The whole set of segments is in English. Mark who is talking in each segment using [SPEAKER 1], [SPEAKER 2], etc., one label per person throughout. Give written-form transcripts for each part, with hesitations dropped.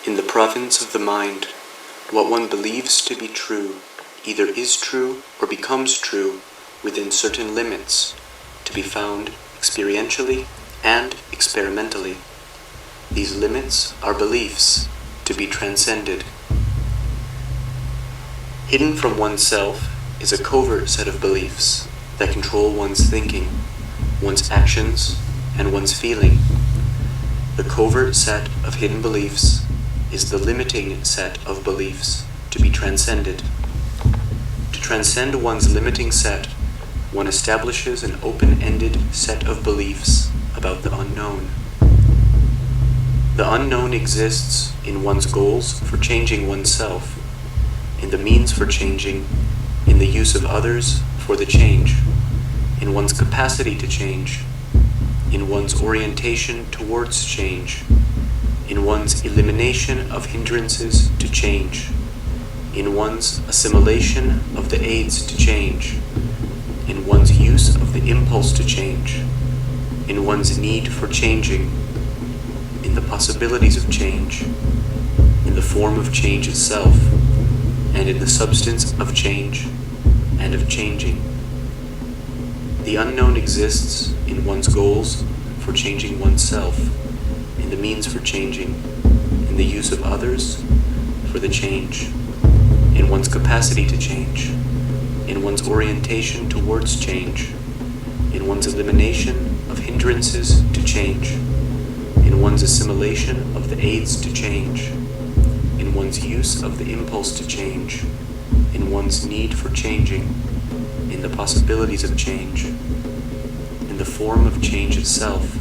[SPEAKER 1] In the province of the mind, what one believes to be true either is true or becomes true within certain limits, to be found experientially and experimentally. These limits are beliefs, to be transcended. Hidden from oneself is a covert set of beliefs that control one's thinking, one's actions, and one's feeling. The covert set of hidden beliefs is the limiting set of beliefs to be transcended. To transcend one's limiting set, one establishes an open-ended set of beliefs about the unknown. The unknown exists in one's goals for changing oneself, in the means for changing, in the use of others for the change, in one's capacity to change, in one's orientation towards change, in one's elimination of hindrances to change, in one's assimilation of the aids to change, in one's use of the impulse to change, in one's need for changing, in the possibilities of change, in the form of change itself, and in the substance of change and of changing. The unknown exists in one's goals for changing oneself, in the means for changing, in the use of others for the change, in one's capacity to change, in one's orientation towards change, in one's elimination of hindrances to change, in one's assimilation of the aids to change, in one's use of the impulse to change, in one's need for changing, in the possibilities of change, in the form of change itself,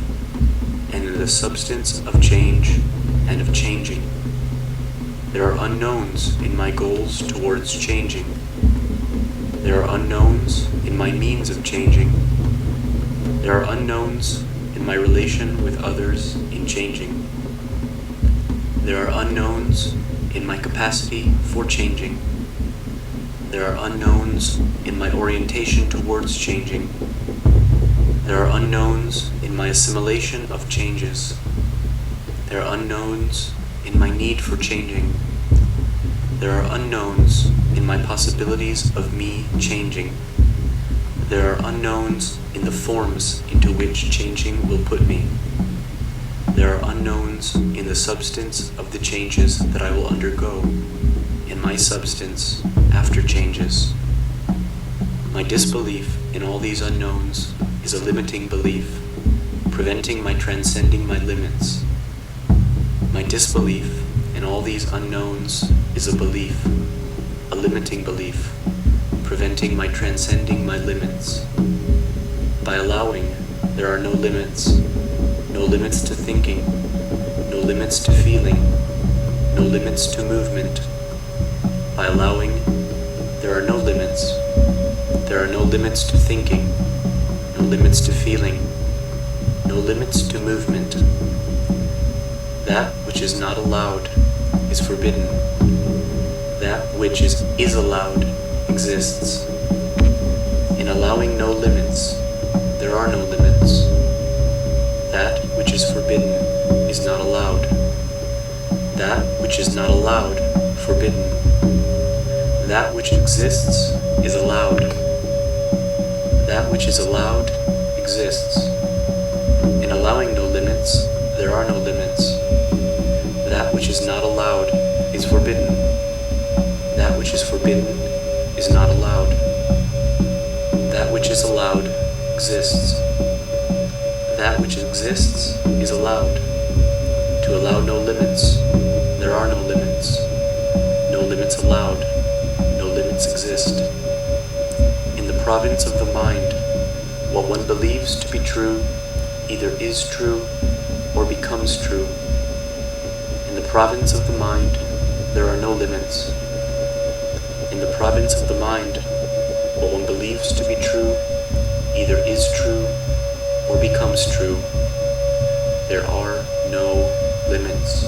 [SPEAKER 1] and in the substance of change and of changing. There are unknowns in my goals towards changing. There are unknowns in my means of changing. There are unknowns in my relation with others in changing. There are unknowns in my capacity for changing. There are unknowns in my orientation towards changing. There are unknowns in my assimilation of changes. There are unknowns in my need for changing. There are unknowns in my possibilities of me changing. There are unknowns in the forms into which changing will put me. There are unknowns in the substance of the changes that I will undergo, in my substance after changes. My disbelief in all these unknowns is a limiting belief, preventing my transcending my limits. My disbelief in all these unknowns is a belief, a limiting belief, preventing my transcending my limits. By allowing, there are no limits to thinking, no limits to feeling, no limits to movement. By allowing, there are no limits. There are no limits to thinking, no limits to feeling, no limits to movement. That which is not allowed is forbidden. That which is allowed exists. In allowing no limits, there are no limits. That which is forbidden is not allowed. That which is not allowed, forbidden. That which exists is allowed. That which is allowed exists. In allowing no limits, there are no limits. That which is not allowed is forbidden. That which is forbidden is not allowed. That which is allowed exists. That which exists is allowed. To allow no limits, there are no limits. No limits allowed, no limits exist. In the province of the mind, what one believes to be true either is true or becomes true. In the province of the mind, there are no limits. In the province of the mind, what one believes to be true either is true or becomes true. There are no limits.